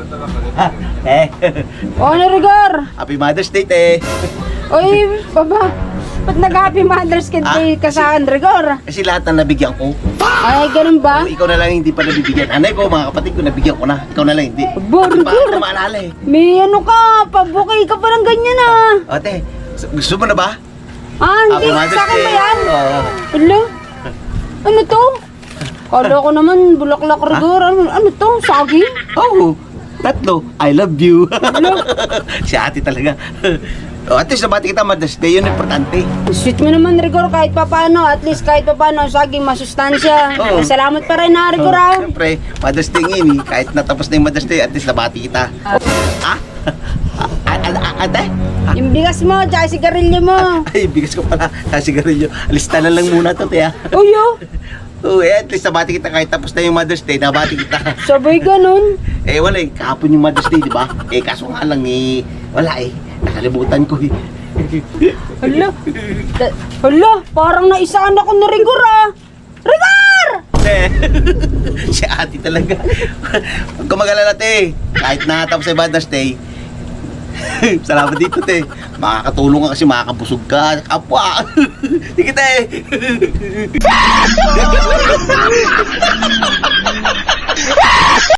Ha? O, ano, Rigor? Happy Mother's Day, te. Uy, baba. Ba't nag-happy Mother's Day ka sa akin, Rigor? Kasi lahat na nabigyan ko. Ay, ganun ba? Ikaw na lang hindi pa nabibigyan. Anay ko, mga kapatid ko, nabigyan ko na. Ikaw na lang hindi. Rigor. Bakit na maalala eh? May ano ka, pabukay ka pa ng ganyan ah. O, te, gusto mo na ba? Ah, hindi. Happy Mother's Sa akin ba Day. yan? Oo. Hello? Ano to? Kala ko naman, bulaklak, Rigor. Ano to? Saging? Oh, tatlo. I love you. Si ate talaga. O, at least nabati kita Mother's Day, yun importante. Sweet mo naman, Rigor, kahit papano. At least kahit papano, saging masustansya. Oo. Salamat pa rin na, Rigor, ah. Siyempre, Mother's Day ngayon eh. Kahit natapos na yung Mother's Day, at least nabati kita. Ha? Ate? Yung bigas mo, tsaka sigarilyo mo. Ay, bigas ko pala. Sa sigarilyo. Alista na lang muna to, te, ha? Uyo, Oo, at least nabati kita kahit tapos na yung Mother's Day, nabati kita. sabay ganun. Eh, wala eh. Kahapon yung Mother's Day, di ba? Eh, kaso nga lang eh. Wala eh. Nakalimutan ko eh. Hala, parang naisaan ako na Rigor, ah. Rigor! Si ate talaga. Huwag ka mag-alala, te. Kahit natapos sa Mother's Day, salamat dito, te. Makakatulong ka kasi makakabusog ka. Kapwa. Sige, te.